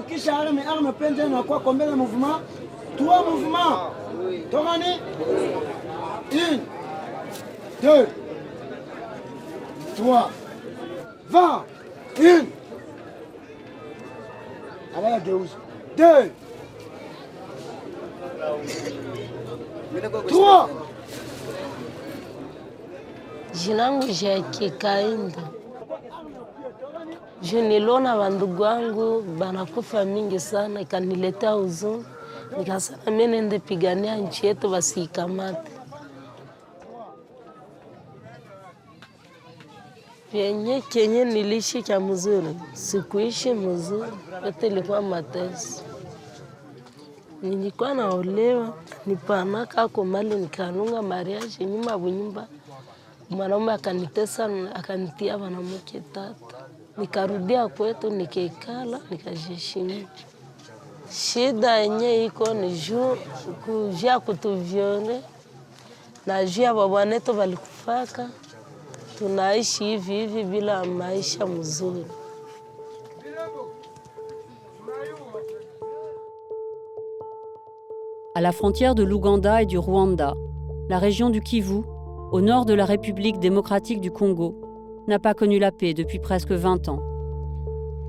Kisha arme penja na kwa combien de mouvements? 3 mouvements. Togani? 1, 2, 3, 20, 1. Allez, 2, 3. Jina langu Jackie Kainda. Niliona wandugu wangu banakufa mingi sana, ikaniletea huzuni. Nikasema mimi nende pigania nchi yetu basikamate. Kenye niliishi kia mzuri, sikuishi mzuri, yote ilikuwa mateso. Nilikuwa naolewa, nipanaka kwa mali nikanunga mariage nyuma bunyumba. Mwanaume akanitesa, akanitia wanamke 3. Nikarudia kwetu, nikekala, nikajiheshimu. Shida yenye iko ni kujia kutuviole, na jia babanetu walikufaka. Tunaishi hivi bila maisha mzuri. À la frontière de l'Ouganda et du Rwanda, la région du Kivu, au nord de la République démocratique du Congo, n'a pas connu la paix depuis presque 20 ans.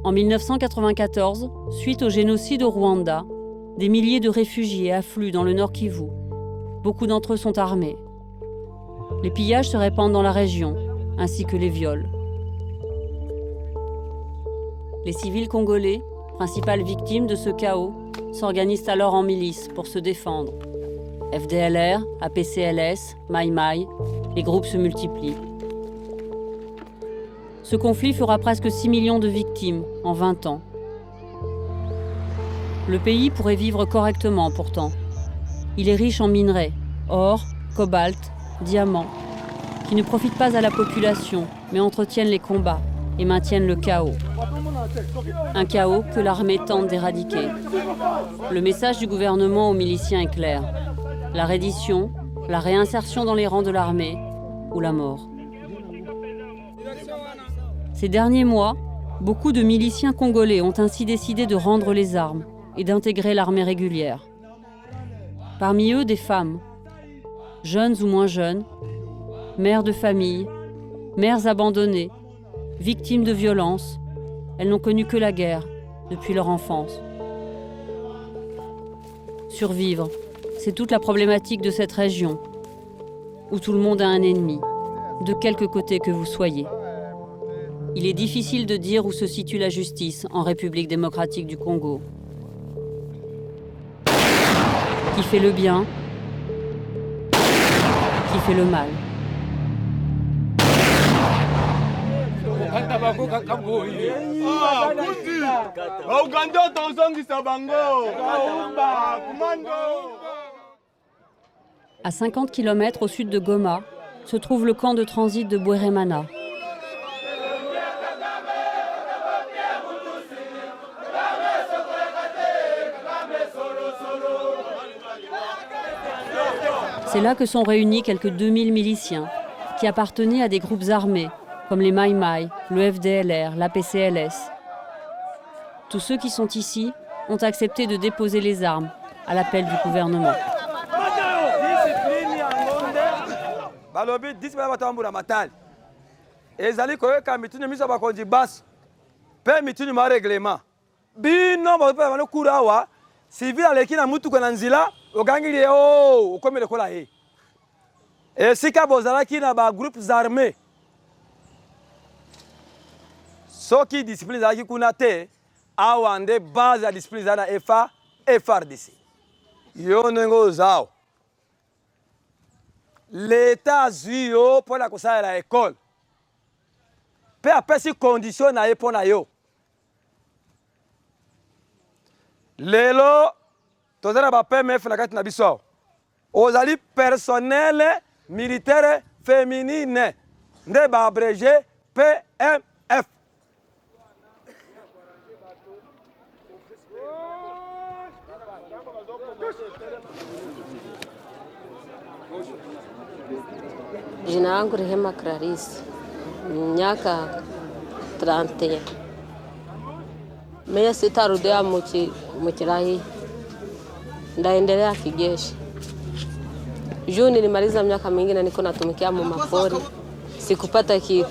En 1994, suite au génocide au Rwanda, des milliers de réfugiés affluent dans le nord Kivu. Beaucoup d'entre eux sont armés. Les pillages se répandent dans la région, ainsi que les viols. Les civils congolais, principales victimes de ce chaos, s'organisent alors en milices pour se défendre. FDLR, APCLS, Mai Mai, les groupes se multiplient. Ce conflit fera presque 6 millions de victimes en 20 ans. Le pays pourrait vivre correctement pourtant. Il est riche en minerais, or, cobalt, diamants, qui ne profitent pas à la population, mais entretiennent les combats et maintiennent le chaos. Un chaos que l'armée tente d'éradiquer. Le message du gouvernement aux miliciens est clair. La reddition, la réinsertion dans les rangs de l'armée ou la mort. Ces derniers mois, beaucoup de miliciens congolais ont ainsi décidé de rendre les armes et d'intégrer l'armée régulière. Parmi eux, des femmes, jeunes ou moins jeunes, mères de famille, mères abandonnées, victimes de violences, elles n'ont connu que la guerre depuis leur enfance. Survivre, c'est toute la problématique de cette région, où tout le monde a un ennemi, de quelque côté que vous soyez. Il est difficile de dire où se situe la justice en République démocratique du Congo. Qui fait le bien, qui fait le mal. À 50 km au sud de Goma, se trouve le camp de transit de Bweremana. C'est là que sont réunis quelques 2000 miliciens qui appartenaient à des groupes armés comme les Mai Mai, le FDLR, l'APCLS. Tous ceux qui sont ici ont accepté de déposer les armes à l'appel du gouvernement. Ceux qui disciplinent la Kikunate, awande base à discipline na FA et FARDC. Yonengo zao. L'État zuyo pour la kosa la école. Pe apesi condition na pour na yo. Lelo tozana ba PMF na kati na biso. Ozali personnel militaire féminine nde ba abrégé PMF. Jina langu Rehema Clarisse, miaka 31. Mimi sitarudia mkirahi. Ndaendelea kijeshi. Juu nilimaliza miaka mingi na niko natumikia mapori. Sikupata kitu.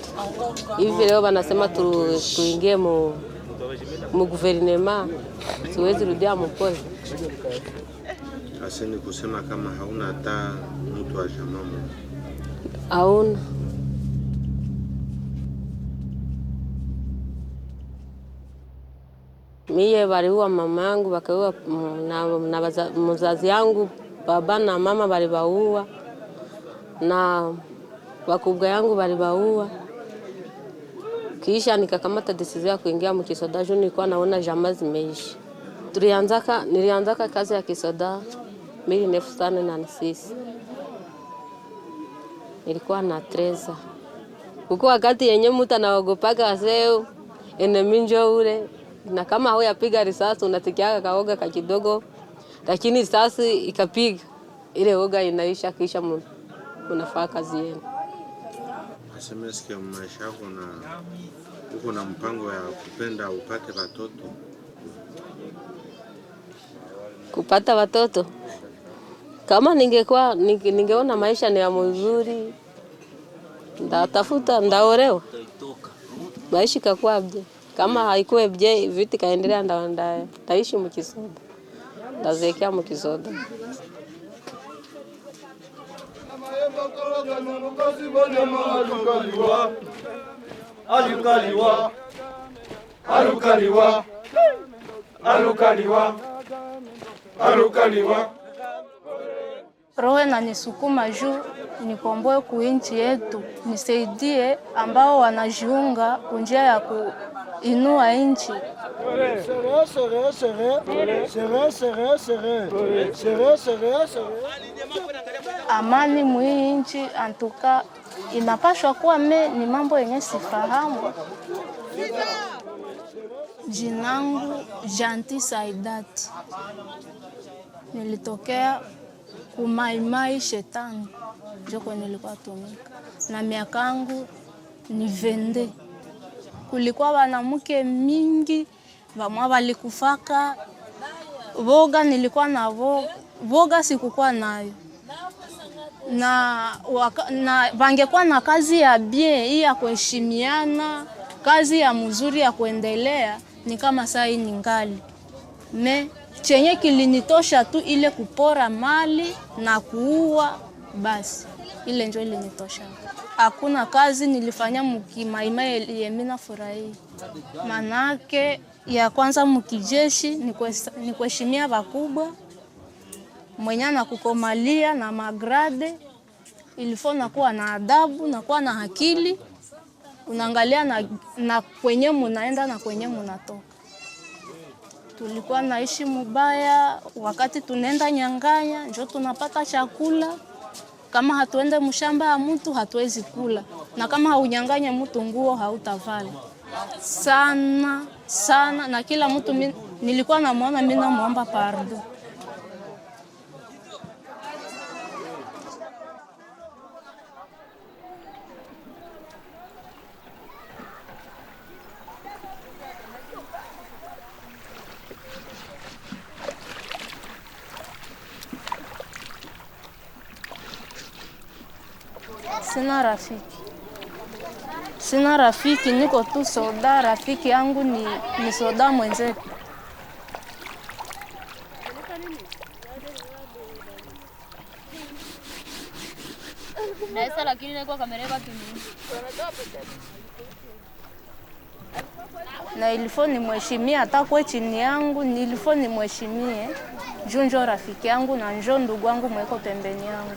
Hivi leo wanasema tuingie mu guvernema. Siwezi rudia mpori. Aseni kusema kama hauna hata mtu wa jamaa. Hauna. Mie waliua mama yangu, wakaua na mzazi yangu, baba na mama waliwaua, na wakubwa yangu waliwaua. Kisha nikakamata decision ya kuingia mkisoda, juu nilikuwa naona jamaa zimeishi. Nilianzaka kazi ya kisoda 1996. Nilikuwa na 13. Huko wakati yenye mtu anaogopaga aseo enemy njo ule, na kama hauyapiga risasi unatikiaga kaoga kidogo, lakini risasi ikapiga ile oga inaisha, kisha unafaa kazi yenu. Asemesikia maisha yako na uko na mpango ya kupenda upate watoto? Kupata watoto? Kama ningeona maisha ni ya mzuri, ndatafuta, ndaolewa. Maisha kakuwa bje. Kama haikuwa bje, vitu kaendelea ndaishi mkisoda. Ndazekea mkisoda. Alukaliwa. Roho inanisukuma juu nikomboe kuinchi yetu, nisaidie ambao wanajiunga kunjia ya kuinua inchi. Amani mwi inchi antuka inapashwa kuwa ni mambo yenye sifahamu. Jinangu Janti Saidati. Nilitokea kumaimai Shetani. Joko nilikuwa tumika. Na miaka yangu ni 22. Kulikuwa wanamke mingi, wamwa walikufaka. Voga nilikuwa na voga sikukuwa nayo. Na wangekuwa na kazi ya bien, hii ya kuheshimiana, kazi ya mzuri ya kuendelea, ni kama saa hii ningali. Chenye kilinitosha tu ile kupora mali na kuua, basi ile ndio ilinitosha. Hakuna kazi nilifanya mkimaimai yenye nafurahi. Manake ya kwanza mkijeshi ni kuheshimia wakubwa, mwenye na kukomalia na magrade, ilifona kuwa na adabu na kuwa na akili, unaangalia na kwenye munaenda na kwenye munatoka. Tulikuwa naishi mubaya, wakati tunaenda nyanganya, njo tunapata chakula. Kama hatuende mshamba ya mtu, hatuwezi kula. Na kama haunyanganye mtu nguo, hautavala. Sana, sana, na kila mtu nilikuwa namuona mimi namuomba pardon. Sina rafiki, niko tu soda. Rafiki yangu ni soda mwenzetu. Na ilifo ni mheshimie, hata kwa chini yangu nilifo ni mheshimie. Njo rafiki yangu na njo ndugu wangu mweko pembeni yangu.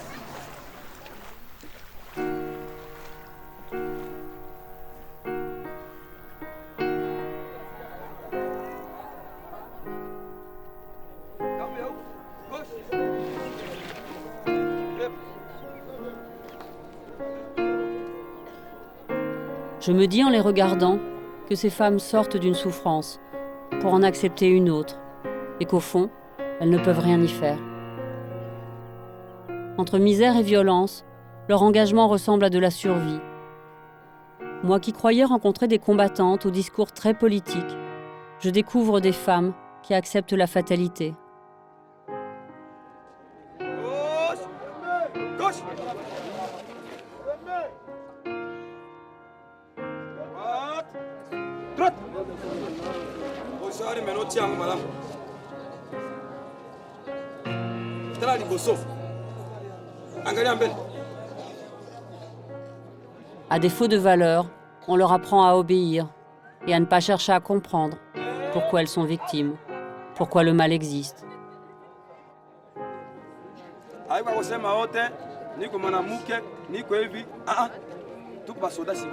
Je me dis en les regardant que ces femmes sortent d'une souffrance pour en accepter une autre et qu'au fond, elles ne peuvent rien y faire. Entre misère et violence, leur engagement ressemble à de la survie. Moi qui croyais rencontrer des combattantes au discours très politique, je découvre des femmes qui acceptent la fatalité. Gauche. Droite. Bonsoir, maintenant tiens, madame. Tala liboso. Angalia mbele. À défaut de valeur, on leur apprend à obéir et à ne pas chercher à comprendre pourquoi elles sont victimes, pourquoi le mal existe. Aiba kusema wote niko mwanamke, niko hivi. Tuko basoda sio.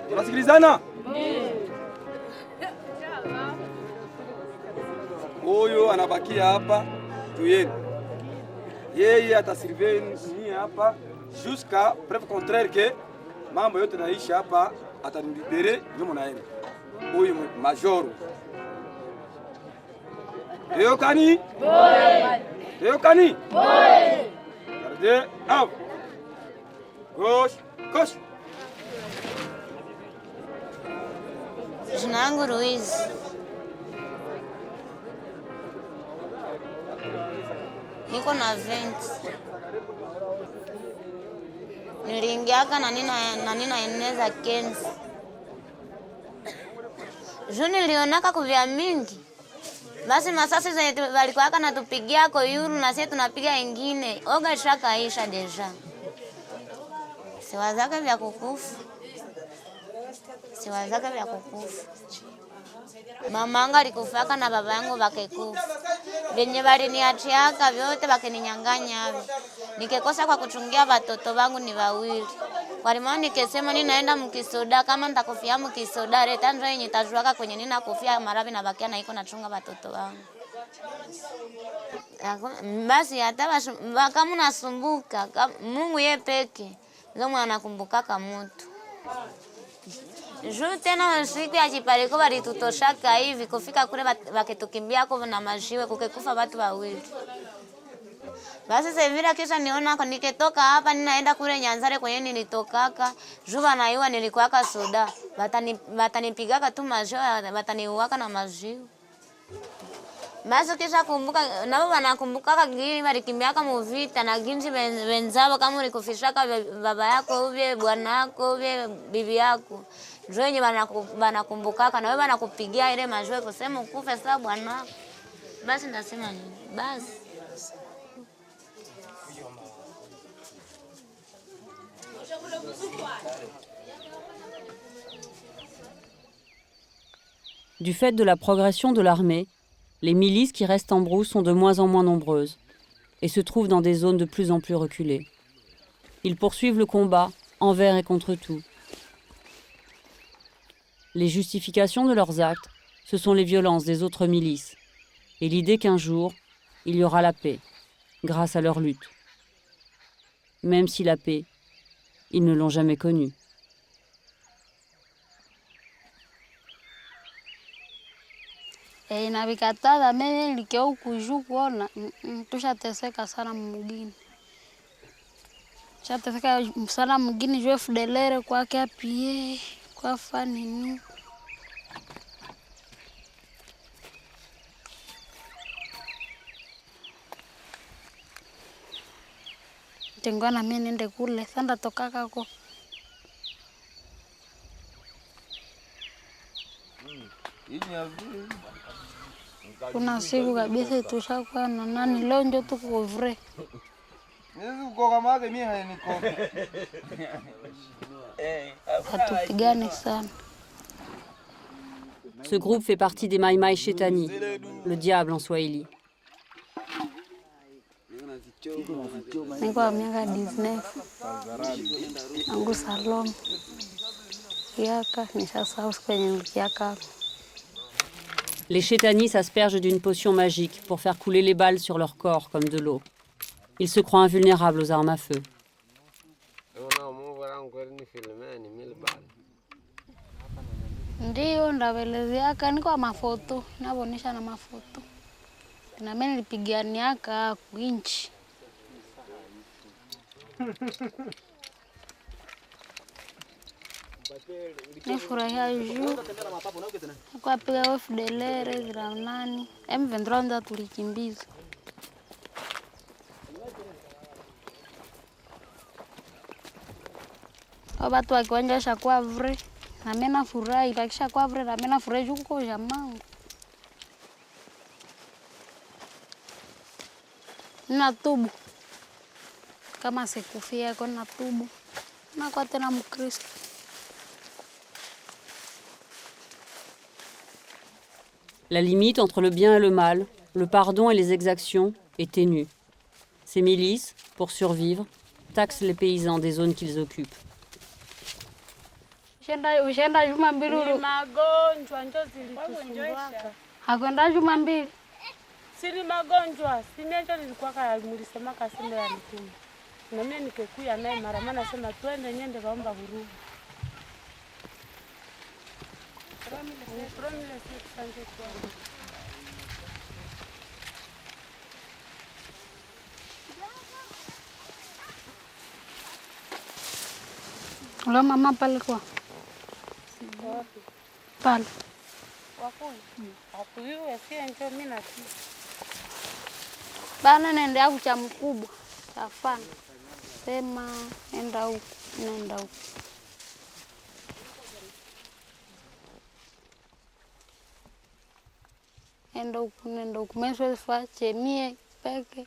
Tunasikilizana? Huyo anabakia hapa tuyeni. Yeye atasurveille ni hapa jusqu'à preuve contraire que mambo yote naisha hapa atanilibere nyuma naenda. Huyo major. Teo kani? Teo kani? Gardez, out. Gauche, gauche. Jina yangu Ruiz. Niko na 20. Niliingiaka na nina eneza Kenzi. Juu nilionaka kuvya mingi. Basi masasi zenye walikuwaka natupigia kwa yuru na sisi tunapiga ingine. Oga shakaisha deja. Siwazaka vya kukufu. Mamanga alikufaka na baba yangu bakekufa. Venye waliniachiaka vyote bakininyang'anya hapo. Nikekosa kwa kuchungia watoto wangu ni wawili. Kwa limao nikesema ninaenda mkisoda kama nitakufia mkisoda leta ndio yenye tajuaka kwenye nina kufia marabi na bakia na iko nachunga watoto wangu. Basi hata kama unasumbuka Mungu yeye peke ndio anakumbukaka mtu. Juu tena siku ya kipariko walitutoshaka hivi kufika kule wakitukimbia kwa na majiwe kukekufa watu wawili. Basi sevira kisha niona kwa niketoka hapa ninaenda kule Nyanzare kwenye nilitokaka. Juu wanaiwa nilikuwaka soda. Watanipigaka tu majiwe, wataniuaka na majiwe. Basi kisha kumbuka nao wanakumbukaka gini walikimbiaka mu vita na ginji wenzao kama ulikufishaka baba yako uvye bwana yako uvye bibi yako. Ndio wenye wanakumbukaka na wewe wanakupigia ile majiwe kusema ukufe sawa bwana. Basi ndasema nini? Basi Du fait de la progression de l'armée, les milices qui restent en brousse sont de moins en moins nombreuses et se trouvent dans des zones de plus en plus reculées. Ils poursuivent le combat envers et contre tout. Les justifications de leurs actes, ce sont les violences des autres milices et l'idée qu'un jour, il y aura la paix grâce à leur lutte. Même si la paix, ils ne l'ont jamais connue. Navikataza mimi likeo kuju kuona tushateseka sana mugini. Tushateseka sana mugini juu FDLR kwake apie kwa fani ni. Tengwana mimi nende kule sanda tokaka ko. Kuna siku kabisa tushakuwa na nani leo ndio tuko vrai. Hatupigani sana. Ce groupe fait partie des Mai Mai Shetani, le diable en Swahili. Niko miaka 19. Angu salon. Yaka nishasahau kwenye yaka. Les Shetani s'aspergent d'une potion magique pour faire couler les balles sur leur corps comme de l'eau. Ils se croient invulnérables aux armes à feu. Ndio ndabelezeaka niko mafoto, nabonesha na mafoto. Na mimi nilipiganiaka kuinchi. nifurahia juu kwa piga FDLR za nani M23 ndo tulikimbiza. Watu wakionyesha kwa vre na mimi nafurahi, bakisha kwa vre na mimi nafurahi juu kwa jamaa. Natubu kama sikufia kwa natubu na kwa tena Mkristo. La limite entre le bien et le mal, le pardon et les exactions est ténue. Ces milices, pour survivre, taxent les paysans des zones qu'ils occupent. Ushenda juma mbili magonjwa ndio zilitusumbua. Hakwenda juma mbili. Sini magonjwa, sinyecho nilikuwa mulisema kasinde ya mtume. Na mimi nikekuya naye mara maana nasema twende nyende kaomba huruma. Ula mama pale kwa. Pale. Hakuyuwe sie njo mimi na Bana naendea kucha mkubwa. Safana. Sema enda huko, nenda huko. Enda huko, nenda huko. Mesho fache mie peke.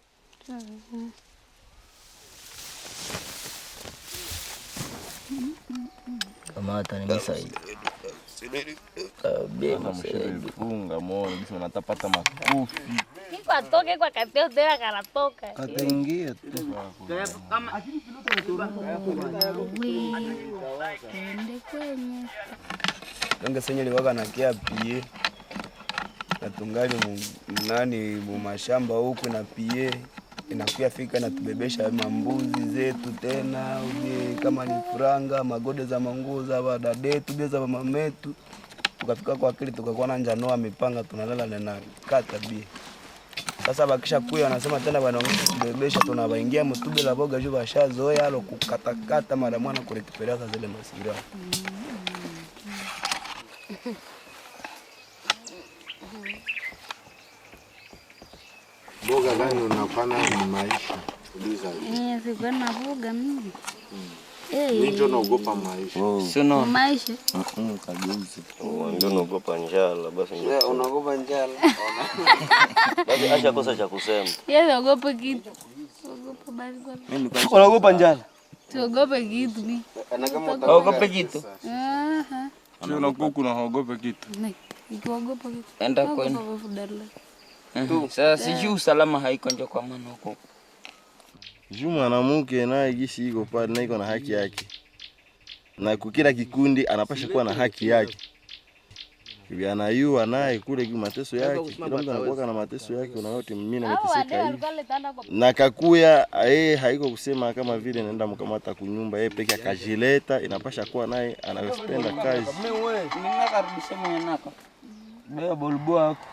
Kamata ni Masai. Kabema mshafunga muone bisa unatapata makofi. Kwa toke kwa kateo tena kanatoka. Ataingia tu. Kama ende kwenye. Kanga senye liwaka na kia pie. Na tungali nani mu mashamba huku na pie. Inakuya fika na tubebesha mambuzi zetu tena uje kama ni furanga magode za manguo za wadadetu beza wa mametu tukafika kwa akili tukakuwa na njanoa mipanga tunalala na kata bie. Sasa bakisha kuya wanasema tena wanaongeza tubebesha tunawaingia mtube la boga juu bashazoea alo kukatakata mara mwana kurekipelea zile mazingira. Boga gani unafanya ni maisha? Uliza. Sikuwa na boga mimi. Mimi ndio naogopa maisha. Sio maisha. Kaguzi. Ndio naogopa njala basi. Unaogopa njala. Basi acha kosa cha kusema. Yeye anaogopa kitu. Ogopa basi kwa. Mimi unaogopa njala. Siogope kitu mimi. Ogopa kitu. Aha. Sio unakuku na ogopa kitu. Nikiogopa kitu. Enda kwenda. Sasa sijui usalama haiko nje kwa maana huko. Juu mwanamke naye gisi iko pale na iko na haki yake. Na kukila kikundi anapasha kuwa na haki yake. Bibi anayua naye kule kwa mateso yake, kila mtu anakuwa na mateso yake, unayote mimi nimeteseka hivi. Na kakuya yeye haiko kusema kama vile naenda mkamata kunyumba yeye peke akajileta, inapasha kuwa naye anapenda kazi. Mimi nakarudisha mwenye nako. Beba bolbo yako.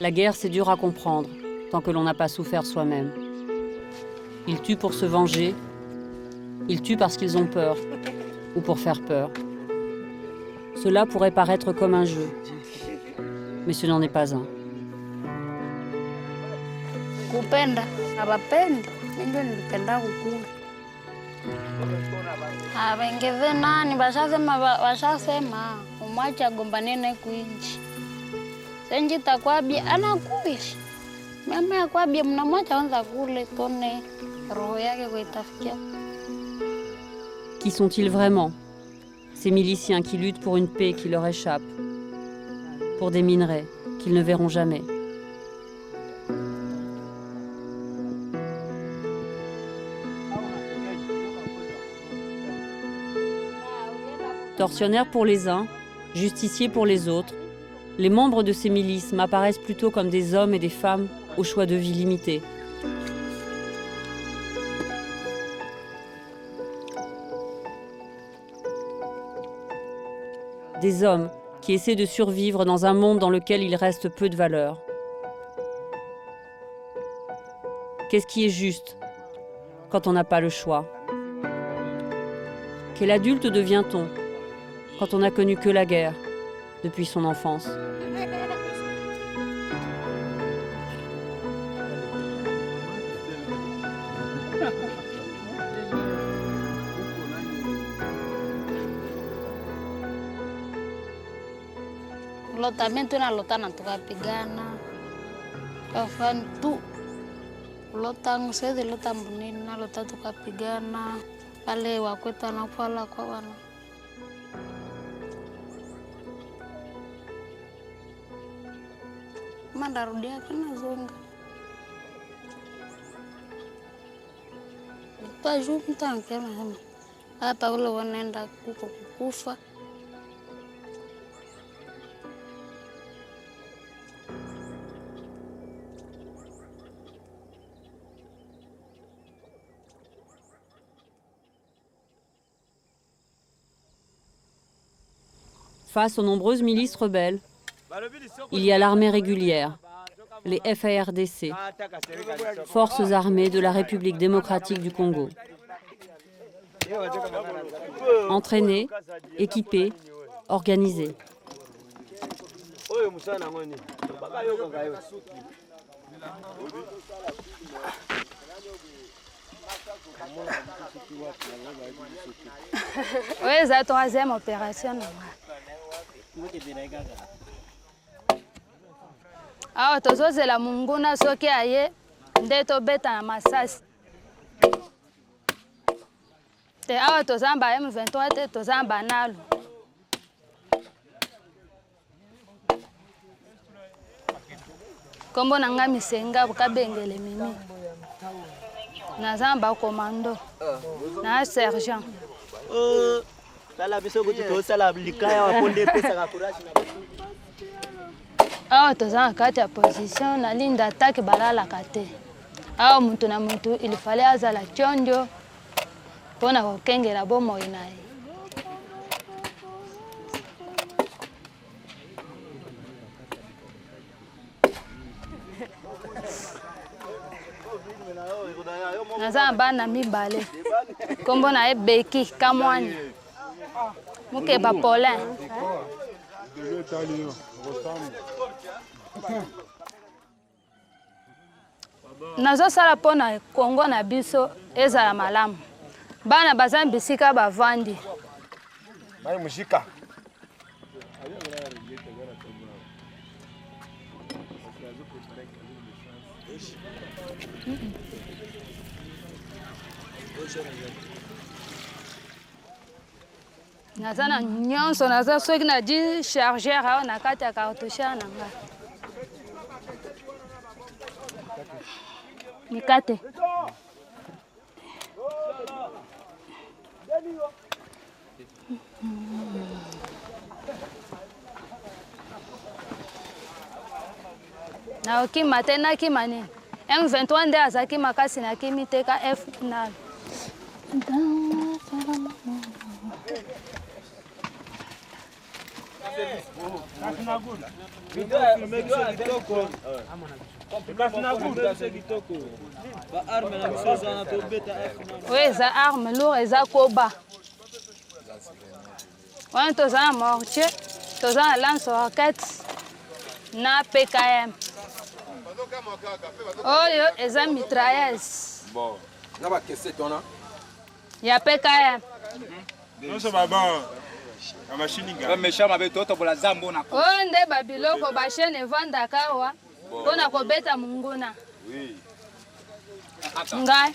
La guerre, c'est dur à comprendre, tant que l'on n'a pas souffert soi-même. Ils tuent pour se venger, ils tuent parce qu'ils ont peur, ou pour faire peur. Cela pourrait paraître comme un jeu, mais ce n'en est pas un. Kupenda, abapendi, ndio nilipenda kukula. Wengine nani washasema umwacha gombane na kuinchi. Senji takwabia anakuishi. Mama yakwabia mnamwacha anza kule tone roho yake kuitafikia. Qui sont-ils vraiment? Ces miliciens qui luttent pour une paix qui leur échappe, pour des minerais qu'ils ne verront jamais. Tortionnaires pour les uns, justiciers pour les autres, les membres de ces milices m'apparaissent plutôt comme des hommes et des femmes au choix de vie limité. Des hommes qui essaient de survivre dans un monde dans lequel il reste peu de valeur. Qu'est-ce qui est juste quand on n'a pas le choix ? Quel adulte devient-on quand on n'a connu que la guerre depuis son enfance? Lota mimi tunalota na tukapigana. Kafani tu. Lota ngusezi lota mbunini na lota tukapigana. Pale wakwetu anafala kwa wana. Mandarudia kana zonga. Paju mtanke mama. Hapa ule wanaenda kuko kukufa. Face aux nombreuses milices rebelles, il y a l'armée régulière, les FARDC, Forces armées de la République démocratique du Congo. Entraînés, équipés, organisés. Oui, c'est la troisième opération. Awa tozozela munguna soki aye nde tobeta na masasi te awa tozamba M23 te tozamba nalo kombo na nga Misenga Bukabengele Mimi nazamba komando na sergent awa toza na kati ya position na ligne d'attaque balalaka te awa mutu na mutu ilifale azala chonjo mpona kokengela bomoi na ye naza na bana mibale kombo na ye Beki Kamwani Mukeba Paulin nazosala mpona Kongo na biso ezala malamu bana baza bisika bavandi naza na nyonso naza soki na di chargeur awa na kati ya cartouche na nga mikate na okima te nakima nini M23 nde azalaki makasi nakimi te ka F nalo Oui, eza arme lourde, eza koba. Wana toza na mortier, toza na lance roquette na PKM. Oyo eza mitrailleuse. Bon, na ba kese tona. Ya PKM. Non so baba. La machine ga. Mesha mabe toto bola zambo na. Oyo nde babiloko ba chaîne evandaka wa. Mpona kobeta munguna. Oui. Ngai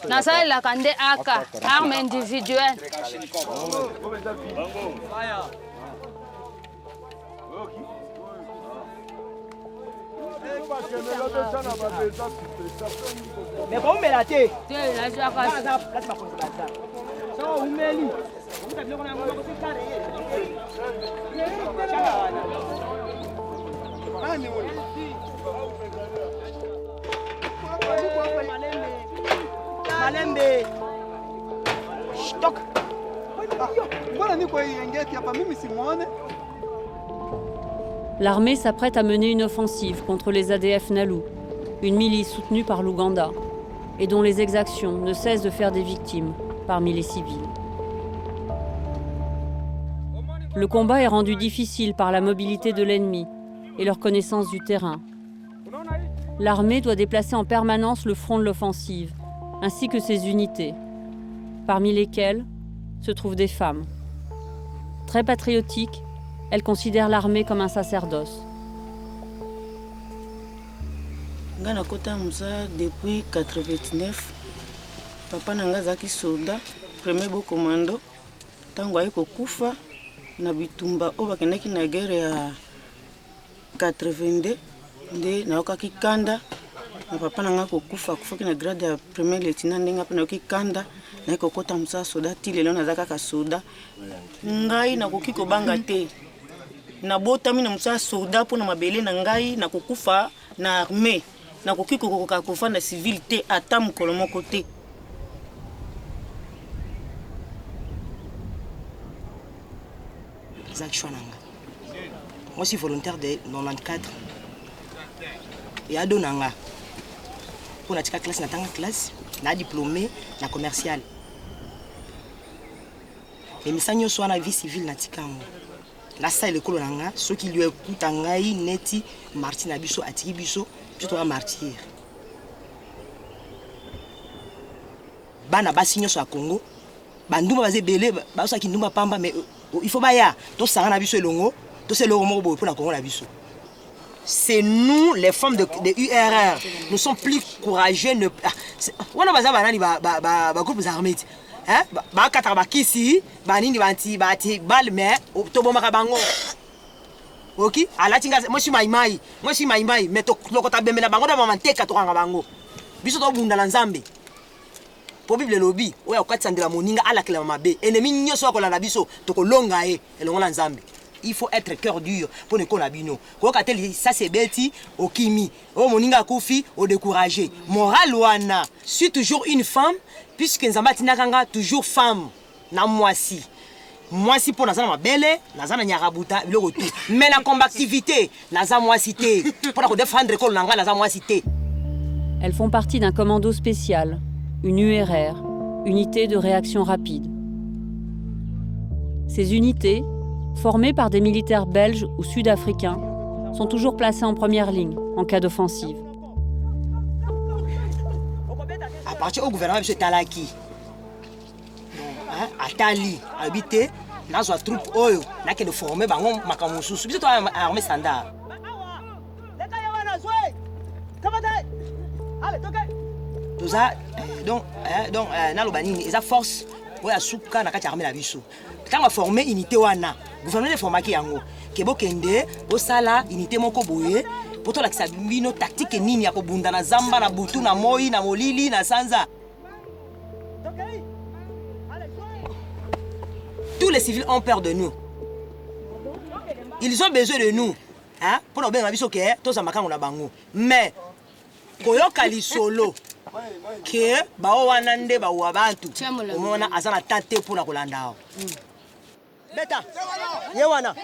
nasalelaka nde aka arme individuelle. Mais bon, mais la thé. Malembe. Stock. L'armée s'apprête à mener une offensive contre les ADF Nalu, une milice soutenue par l'Ouganda, et dont les exactions ne cessent de faire des victimes parmi les civils. Le combat est rendu difficile par la mobilité de l'ennemi et leur connaissance du terrain. L'armée doit déplacer en permanence le front de l'offensive, ainsi que ses unités, parmi lesquelles se trouvent des femmes. Très patriotiques, elles considèrent l'armée comme un sacerdoce. Nga nakota mza depuis 89. Papa nanga zaki soldat, premier beau commando. Tango ayeko kufa na bitumba o bakendaki na guerre ya 82 nde naokaki kanda na papa nanga kokufa kufaki na grade ya premier lieutenant ndenga pe naoki kanda na kokota mza soldat ti lelo nazaka ka soldat. Ngai nakoki kobanga te. Na botami na mza soldat po na mabele na ngai na kokufa na armée. Na koki kokoka kofa na civil te ata mokolo moko te. Zach Chouananga. Moi, je suis volontaire de 94. Et à Donanga. Pour la classe, na diplômé, na commercial. Et misanyo soit na vie civile na tikango. La salle école nanga, ceux qui lui écoutent ngai neti Martin Abiso atiki biso, plutôt un martyr. Bana basinyo so a Congo. Banduma bazé belé, ba so ki nduma pamba mais il faut baya to sanga na biso elongo, to se loro moko pour na Congo na biso. C'est nous les femmes de URR, nous sommes plus courageux ne on a baza banani ba groupes armés. Hein? Ba kata ba kisi, ba nini banti bal mais to bomaka bango. OK? Ala tinga moi je suis maimai, mais to lokota bembe na bango na mamanteka to kanga bango. Biso to bunda na Nzambe. Po Bible lobby, oya kwatsandela moninga ala kila mabe. Ennemi nyoso ko la biso to ko longa elongo na Nzambe. Il faut être cœur dur pour ne connaître bino. Ko kateli ça c'est beti au kimi. O moninga kufi au décourager. Moral wana, suis toujours une femme puisque Nzamba tinakanga toujours femme na mwasi. Mwasi pour nazana mabele, nazana nyarabuta biloko tout. Mais la combativité, naza mwasi te. Pour ko défendre ko nanga naza mwasi te. Elles font partie d'un commando spécial, une URR, unité de réaction rapide. Ces unités, formées par des militaires belges ou sud-africains, sont toujours placées en première ligne en cas d'offensive. À partir du gouvernement de Talaki, Atali, habité, dans une troupe oyo, n'a que de former bango makamusu, surtout armée standard. Tout ça, donc, na lobanini, ils a force, oya suka na kati armée la biso. Quand on a formé unité wana, gouvernement de formaki yango, kebo kende, osala unité moko boye, poto la kisabino tactique nini ya kobunda na zamba na butu na moi na molili na sanza. Tous les civils ont peur de nous. Ils ont besoin de nous, hein, pour nous bien biso ke to za makango na bango. Mais koyoka li solo ke bao wana nde ba wabantu. Omona azana tante pour na kolanda. Beta. Yewana.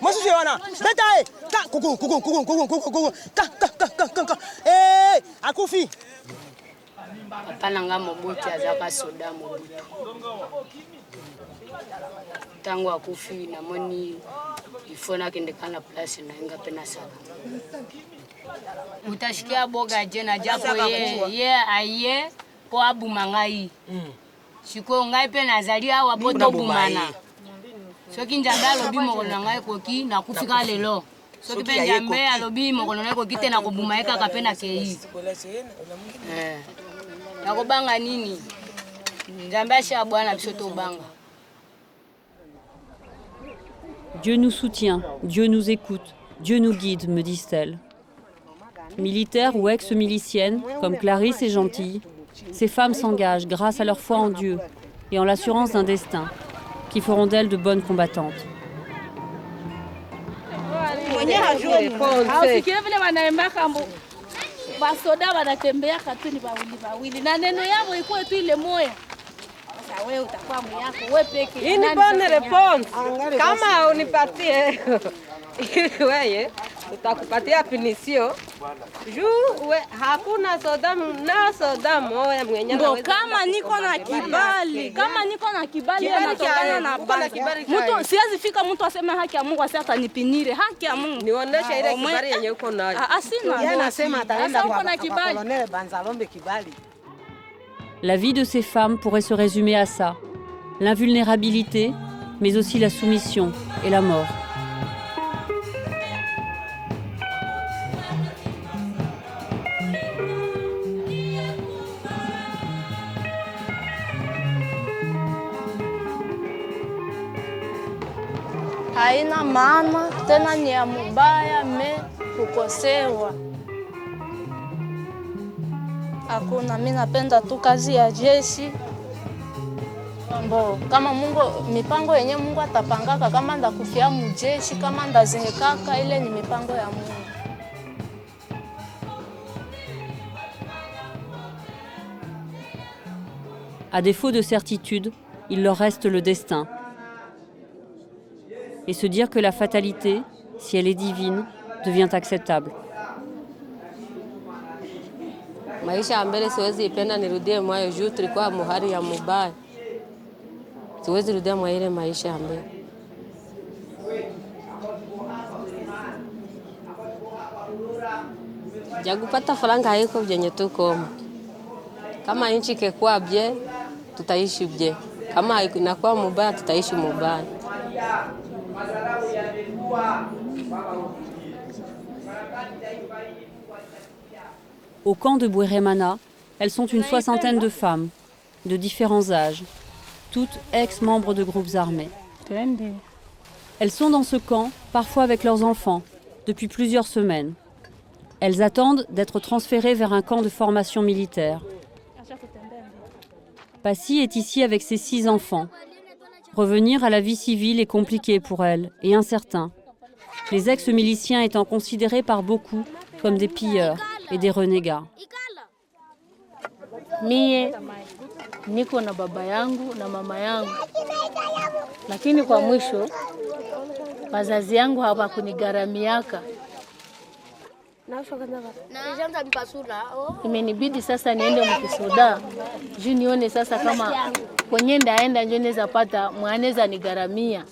Moi je suis wana. Beta eh. Kuku. Ka. Eh, akufi. Papa nanga Mobutu azaka soda Mobutu. Tango akufi na moni ifona kende kana place na inga pena sala. Utashikia boga jena japo ye aye po abuma ngai. Siko ngai pe nazali awa poto bumana. Soki njamba lobi mokolo ngai koki na kufika lelo. Soki pe njambe alobi mokolo ngai koki te na kobuma eka kape na kei. Na kobanga nini? Njambe asha bwana biso to banga. Dieu nous soutient, Dieu nous écoute, Dieu nous guide, me disent-elles. Militaires ou ex-miliciennes, comme Clarisse et Gentille, ces femmes s'engagent grâce à leur foi en Dieu et en l'assurance d'un destin qui feront d'elles de bonnes combattantes. Une bonne réponse. Kama unipatie. Wewe tutakupatia pinisio juu hakuna soda na soda moja mwenye Ndo kama niko na kibali natokana na banki. Mtu siwezi fika mtu aseme haki ya Mungu asema atanipinire haki ya Mungu. Nionyeshe ile kibali yenye uko nayo. Asina. Yeye anasema ataenda kwa Colonel Banzalombe kibali. La vie de ces femmes pourrait se résumer à ça. L'invulnérabilité, mais aussi la soumission et la mort. Haina maana tena ni ya mubaya kukosewa. Hakuna, mimi napenda tu kazi ya jeshi. Kama Mungu mipango yenye Mungu atapangaka, kama ndakufia mjeshi, kama ndazehekaka, ile ni mipango ya Mungu. À défaut de certitude, il leur reste le destin. Et se dire que la fatalité, si elle est divine, devient acceptable. Maisha ya mbele siwezi ipenda nirudie mwayo juu tulikuwa muhari ya mubaya. Siwezi rudia mwa ile maisha ya mbele. Jagupata faranga haiko vyenye tuko. Kama nchi kekuwa bie, tutaishi bie. Kama inakuwa mubaya, tutaishi mubaya. Au camp de Bweremana, elles sont une soixantaine de femmes, de différents âges, toutes ex-membres de groupes armés. Elles sont dans ce camp, parfois avec leurs enfants, depuis plusieurs semaines. Elles attendent d'être transférées vers un camp de formation militaire. Passy est ici avec ses 6 enfants. Revenir à la vie civile est compliqué pour elle et incertain, les ex-miliciens étant considérés par beaucoup comme des pilleurs et des renégats. Mie niko na baba yangu na mama yangu, lakini kwa mwisho wazazi yangu hawakunigharamiaka. Imenibidi sasa niende mkisoda juu nione sasa kama kwenye ndaenda njo neza pata mwaneza nigharamia.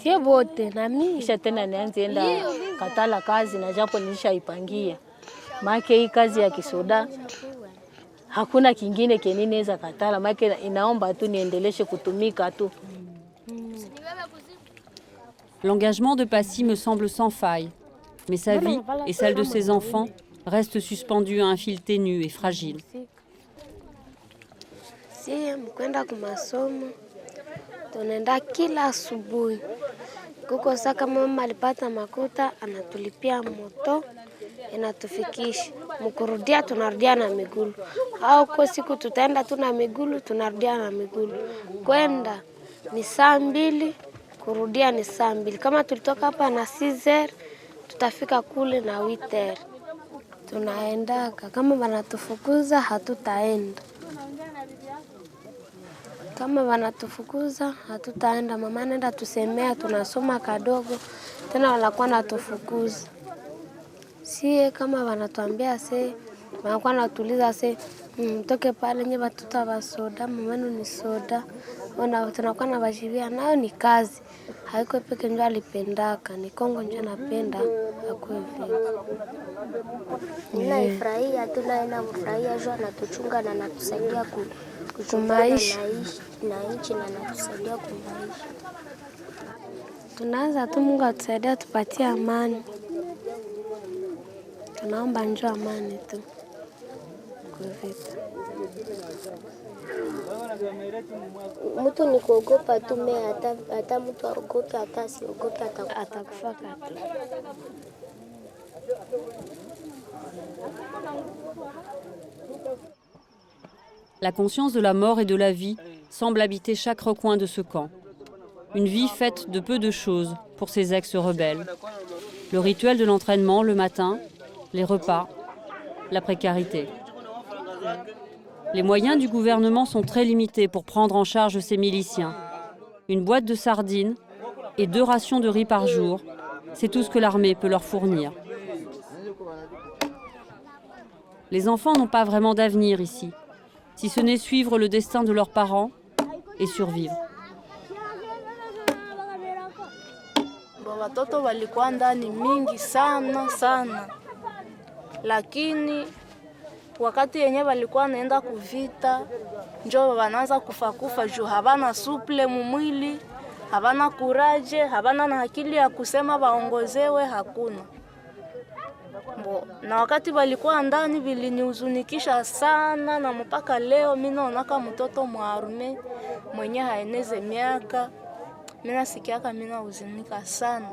Sie bote na mimi kisha tena nianze enda katala kazi na japo nilishaipangia. Maana hii kazi ya kisoda hakuna kingine kenini naweza katala, maana inaomba tu niendeleshe kutumika tu. L'engagement de Passy me semble sans faille, mais sa vie et celle de ses enfants restent suspendues à un fil ténu et fragile. Si mkwenda kumasomo tunaenda kila asubuhi. Kuko saa kama mama alipata makuta anatulipia moto inatufikisha. Mkurudia tunarudia na migulu. Au kwa siku tutaenda tu na migulu tunarudia na migulu. Kwenda ni saa 2, kurudia ni saa 2. Kama tulitoka hapa na 6h tutafika kule na 8h. Tunaenda kama wanatufukuza hatutaenda. Kama wanatufukuza hatutaenda, mama nenda tusemea tunasoma kadogo tena wanakuwa natufukuza. Sie kama wanatuambia se wanakuwa natuliza se mtoke pale nye batuta wa soda, mamano ni soda. Tunakuwa na bajibia nayo ni kazi. Haiko peke ndio alipendaka, ni Kongo ndio napenda akwe vile. Ninaifurahia tunaenda kufurahia jua na tuchunga na natusaidia kumaisha na nchi na natusaidia kumaisha. Tunaanza tu Mungu atusaidie tupatie amani. Tunaomba njoo amani tu. Kwa vita. Mtu ni kuogopa tu hata mtu aogope hata siogope atakufa kati. La conscience de la mort et de la vie semble habiter chaque recoin de ce camp. Une vie faite de peu de choses pour ces ex-rebelles. Le rituel de l'entraînement le matin, les repas, la précarité. Les moyens du gouvernement sont très limités pour prendre en charge ces miliciens. Une boîte de sardines et 2 rations de riz par jour, c'est tout ce que l'armée peut leur fournir. Les enfants n'ont pas vraiment d'avenir ici, si ce n'est suivre le destin de leurs parents et survivre. Watoto walikuwa ndani mingi sana sana, lakini wakati yenye walikuwa naenda kuvita njo wanaanza kufa juu habana suple mumwili, habana kuraje, habana na akili ya kusema waongozewe, hakuna. Na wakati walikuwa ndani vilinihuzunikisha sana, na mpaka leo mimi naonaka mtoto mwarume mwenye haeneze miaka, mimi nasikiaka mimi nahuzunika sana.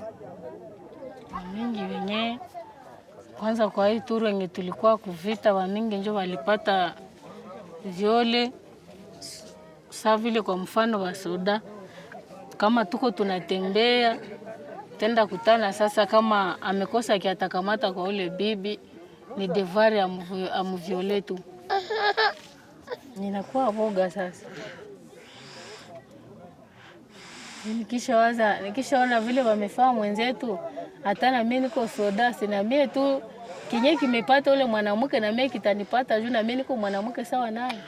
Mingi wenye kwanza kwa hii turu yenye tulikuwa kuvita, wamingi njo walipata viole. Saa vile kwa mfano wa soda, kama tuko tunatembea tenda kutana sasa, kama amekosa kiatakamata kwa ule bibi, ni devari amuviole tu. Ninakuwa boga sasa. Nikishaona vile wamefaa mwenzetu, hata na mimi niko soda, sina mimi tu kinye kimepata ule mwanamke na mimi kitanipata juu na mimi niko mwanamke sawa naye.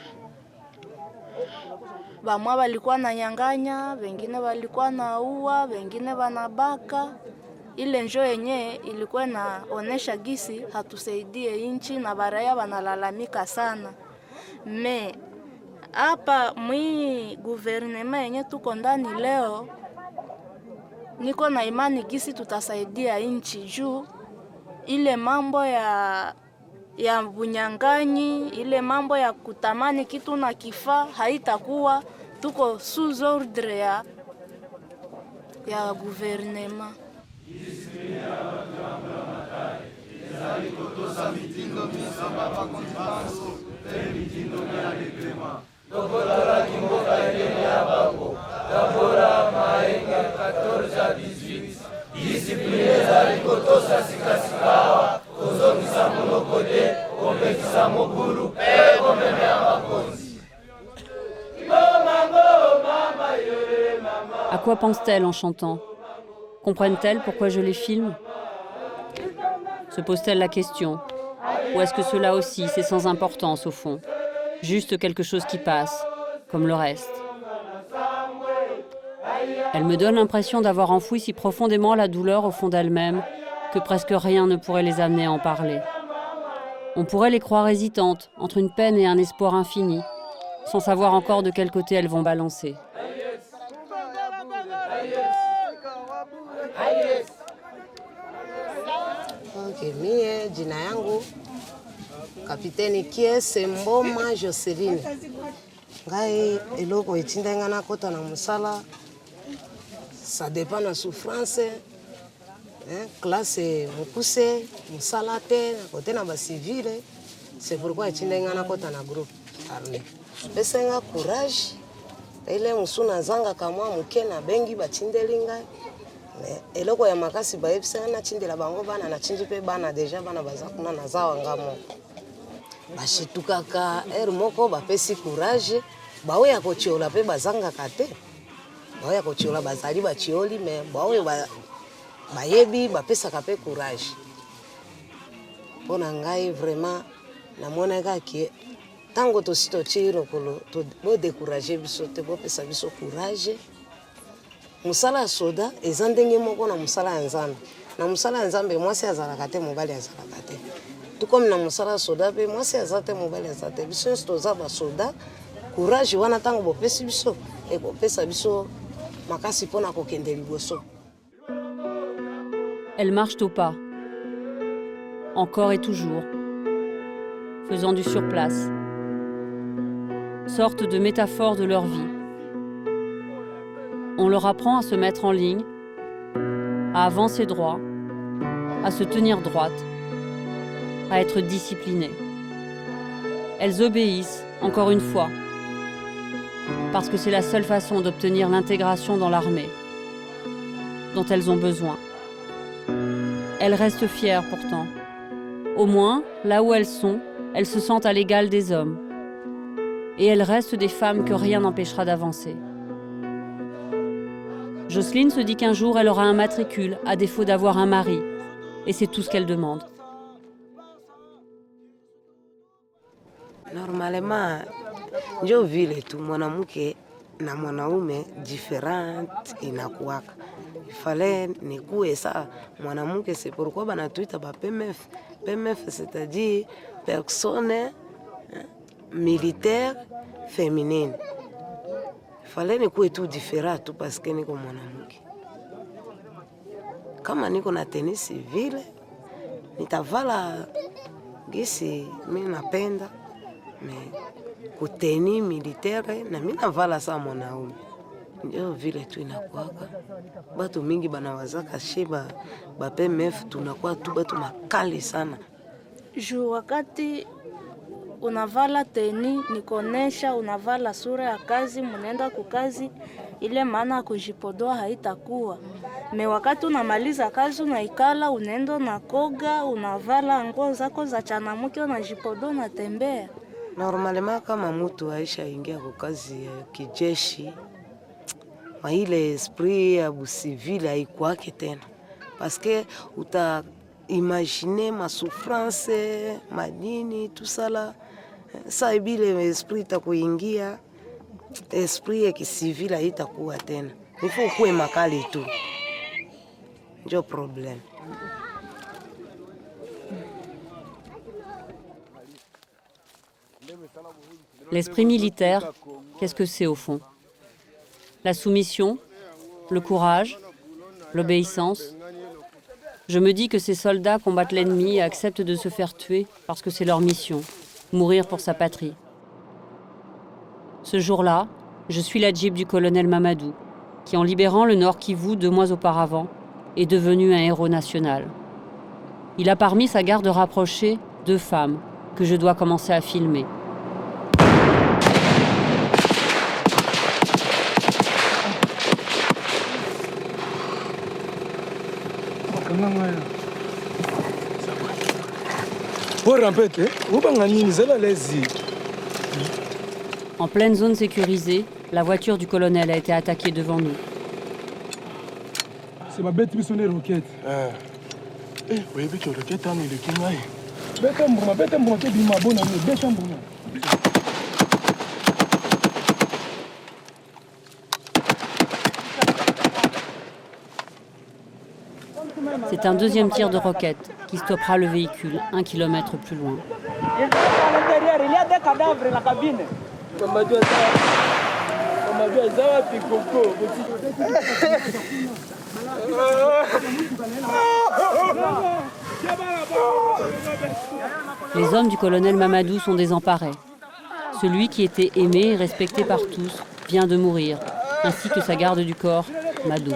Bamwa walikuwa na nyanganya, wengine walikuwa na ua, wengine wanabaka. Ile njo yenye ilikuwa naonesha gisi hatusaidie inchi na baraya wanalalamika sana. Me hapa mwi guvernema yenye tuko ndani leo, niko na imani gisi tutasaidia inchi juu ile mambo ya bunyanganyi, ile mambo ya kutamani kitu na kifa haitakuwa. Tuko sous ordre ya guvernema. À quoi pense-t-elle en chantant? Comprennent-elles pourquoi je les filme? Se pose-t-elle la question? Ou est-ce que cela aussi, c'est sans importance au fond? Juste quelque chose qui passe, comme le reste. Elle me donne l'impression d'avoir enfoui si profondément la douleur au fond d'elles-mêmes que presque rien ne pourrait les amener à en parler. On pourrait les croire hésitantes entre une peine et un espoir infini, sans savoir encore de quel côté elles vont balancer. Mie jina yangu Kapiteni Kiese Mboma Joseline. Ngai eloko etindengana kota na musala, ça dépend na souffrance, classe mukuse musala te kote na ba civile, c'est pourquoi etindengana kota na groupe armé. Besenga courage, ele musuna zanga kamwa mukena bengi batindeli ngai. Eloko ya makasi baebisa na tindela bango bana na tindi pe bana deja bana bazakuna na zawa ngamo. Bashitukaka moko bapesi courage, bawe ya kochiola pe bazanga kate. Bawe ya kochiola bazali bachioli me bawe bayebi bapesa kape courage. Pona ngai vraiment na mona ki tango to sito chiro kolo to bo décourager biso te bo pesa biso courage. Musala soda ezandenge moko na musala ya nzambe. Na musala ya nzambe mwasi azalaka te mobali azalaka te. Tout comme na musala soda pe mwasi azate mobali azate. Biso stoza ba soda courage wana tango bo pesi biso e bo pesa biso makasi pona kokende liboso. Elles marchent au pas. Encore et toujours. Faisant du surplace. Sorte de métaphore de leur vie. On leur apprend à se mettre en ligne, à avancer droit, à se tenir droite, à être disciplinées. Elles obéissent, encore une fois, parce que c'est la seule façon d'obtenir l'intégration dans l'armée, dont elles ont besoin. Elles restent fières pourtant. Au moins, là où elles sont, elles se sentent à l'égal des hommes. Et elles restent des femmes que rien n'empêchera d'avancer. Jocelyne se dit qu'un jour elle aura un matricule, à défaut d'avoir un mari. Et c'est tout ce qu'elle demande. Normalement, njo vile tu mwanamke na mwanaume different inakuwaka. Ifale nikuwe saa mwanamke, c'est pourquoi banatuita ba PMF. PMF c'est-à-dire personne militaire féminine. Ifale nikuwe tu different tu parce que niko mwanamke. Kama niko na tenue civile nitavala gisi mimi napenda. Mais kuteni militaire na mimi navala saa mwanaume. Ndio vile tu inakuwaka. Batu mingi banawazaka shiba ba PMF tunakuwa tu batu makali sana. Juu wakati unavala teni ni kuonesha unavala sura ya kazi, mnaenda kukazi, ile maana kujipodoa haitakuwa. Me wakati unamaliza kazi unaikala, unaenda na koga, unavala nguo zako za chanamke, unajipodoa, unatembea. Normalement kama mtu aisha ingia kwa kazi ya kijeshi, ile esprit ya civil haikuwake tena. Parce que uta imaginer ma souffrance, madini, tout ça là. Ça bile esprit itakuingia, esprit ya civil haitakuwa tena. Il faut kuwe makali tu. Ndio problem. L'esprit militaire, qu'est-ce que c'est au fond? La soumission, le courage, l'obéissance. Je me dis que ces soldats combattent l'ennemi et acceptent de se faire tuer parce que c'est leur mission, mourir pour sa patrie. Ce jour-là, je suis la Jeep du colonel Mamadou, qui en libérant le Nord Kivu 2 mois auparavant, est devenu un héros national. Il a parmi sa garde rapprochée 2 femmes que je dois commencer à filmer. En pleine zone sécurisée, la voiture du colonel a été attaquée devant nous. C'est ma bête qui sonne roquette. Oui, mais tu roquette, hein, il est qui maille. Bête un bon, qui est ma bonne amie, bête un bon. C'est un deuxième tir de roquette qui stoppera le véhicule 1 kilomètre plus loin. Il y a des cadavres dans la cabine. Les hommes du colonel Mamadou sont désemparés. Celui qui était aimé et respecté par tous vient de mourir, ainsi que sa garde du corps, Madou.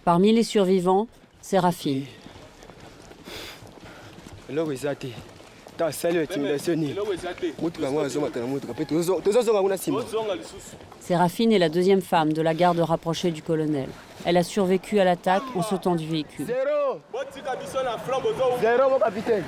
Parmi les survivants, Séraphine. Séraphine est la deuxième femme de la garde rapprochée du colonel. Elle a survécu à l'attaque en sautant du véhicule. Zéro, mon capitaine.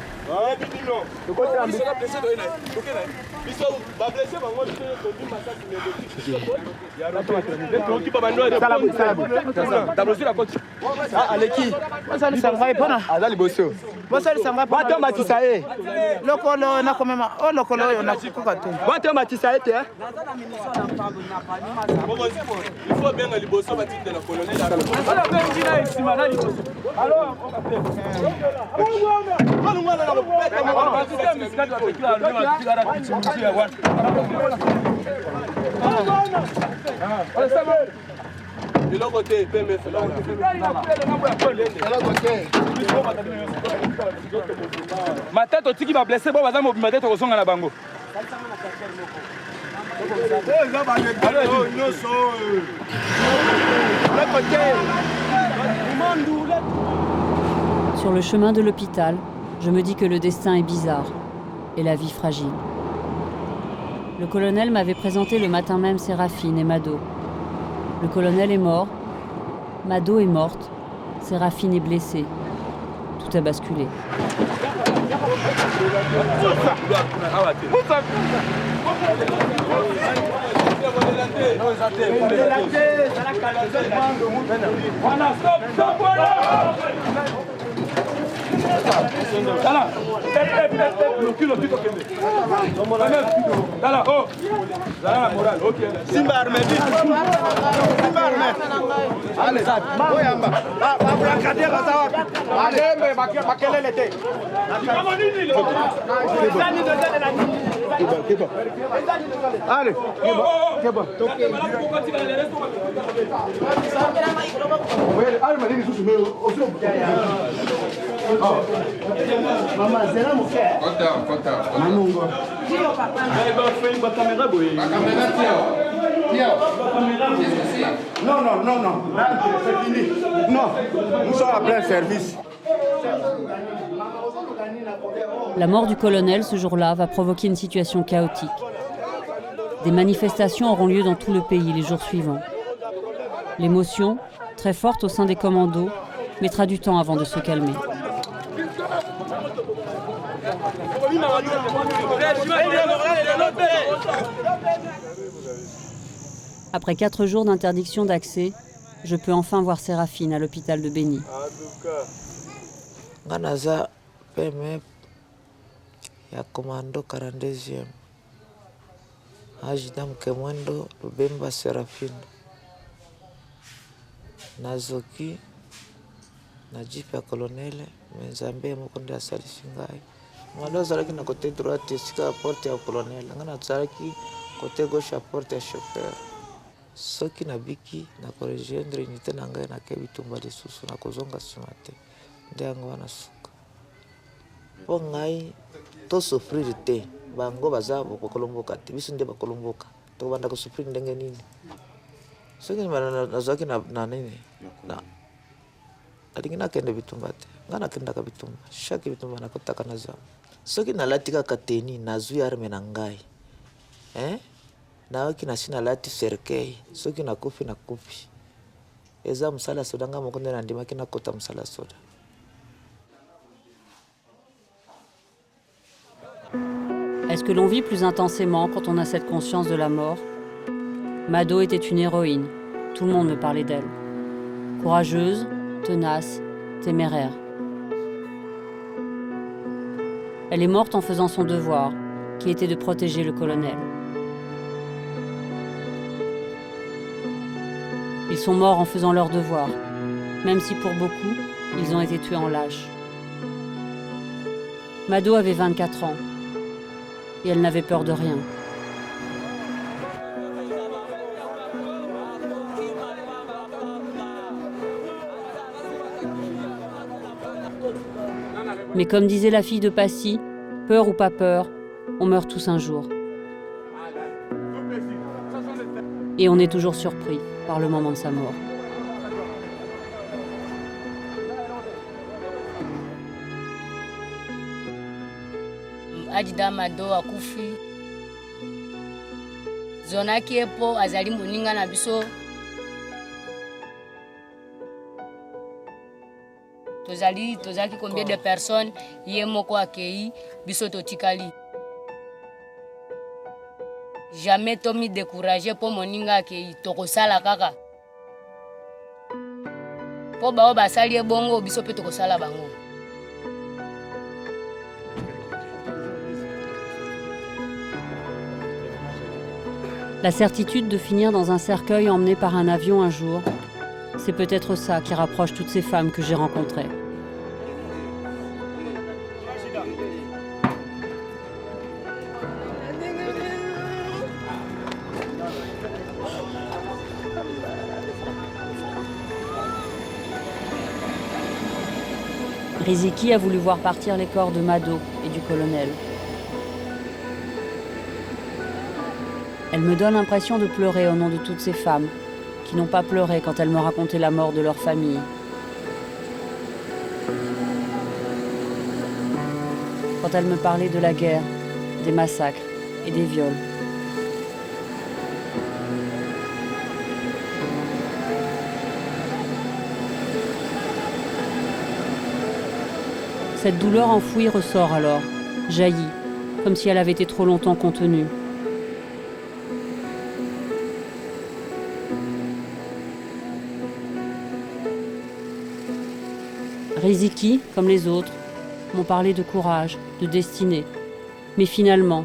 De l'autre côté, PMF. De l'autre côté. Ma tête aussi qui va blesser, bon, madame, ma tête au son à la bango. Sur le chemin de l'hôpital, je me dis que le destin est bizarre et la vie fragile. Le colonel m'avait présenté le matin même Séraphine et Mado. Le colonel est mort, Mado est morte, Séraphine est blessée. Tout a basculé. Simba armé. Allez, Mama, zela muke. Kota. Manungo. La caméra, boy. La caméra, tiens. Non. Rentre, c'est fini. Non, nous sommes à plein service. La mort du colonel ce jour-là va provoquer une situation chaotique. Des manifestations auront lieu dans tout le pays les jours suivants. L'émotion, très forte au sein des commandos, mettra du temps avant de se calmer. Après 4 jours d'interdiction d'accès, je peux enfin voir Séraphine à l'hôpital de Béni. Nganaza PMF ya commando 42e. Ajidam Kemwendo Lubemba Séraphine. Nazoki na jipe ya colonel menzambe mukonde asalisi ngai. Mwalo zalaki na côté droite sika porte ya colonel. Ngana zalaki côté gauche ya porte ya chauffeur. Soki na biki na corrigendre unité na ngai na kebitumba lisusu na kozonga simate. Ndango wana suka. Po ngai to sofrir te bango baza bokolomboka te biso nde bakolomboka. To banda ko sofrir ndenge nini. Soki nazaki na nini na alingi kende bitumba te ngana kenda ka bitumba shaki bitumba na kotaka na za soki nalatika kateni nazwi arme na ngai na waki na sina lati serkei soki na kufi eza msala soda nga mokonde na ndima kina kota msala soda. Est-ce que l'on vit plus intensément quand on a cette conscience de la mort? Mado était une héroïne. Tout le monde me parlait d'elle. Courageuse, tenace, téméraire. Elle est morte en faisant son devoir, qui était de protéger le colonel. Ils sont morts en faisant leur devoir, même si pour beaucoup, ils ont été tués en lâches. Mado avait 24 ans, et elle n'avait peur de rien. Mais comme disait la fille de Passy, peur ou pas peur, on meurt tous un jour. Et on est toujours surpris par le moment de sa mort. Ajida Mado akufi. Zonaki epo azali moninga na biso. Tozali combien de personnes ye moko akei biso totikali. Jamais tomi découragé pour moninga akei tokosala kaka. Po bao basali bongo biso pe tokosala bango. La certitude de finir dans un cercueil emmené par un avion un jour, c'est peut-être ça qui rapproche toutes ces femmes que j'ai rencontrées. Riziki a voulu voir partir les corps de Mado et du colonel. Elle me donne l'impression de pleurer au nom de toutes ces femmes qui n'ont pas pleuré quand elle me racontait la mort de leur famille. Quand elle me parlait de la guerre, des massacres et des viols. Cette douleur enfouie ressort alors, jaillit, comme si elle avait été trop longtemps contenue. Riziki, comme les autres, m'ont parlé de courage, de destinée. Mais finalement,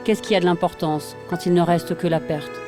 qu'est-ce qui a de l'importance quand il ne reste que la perte ?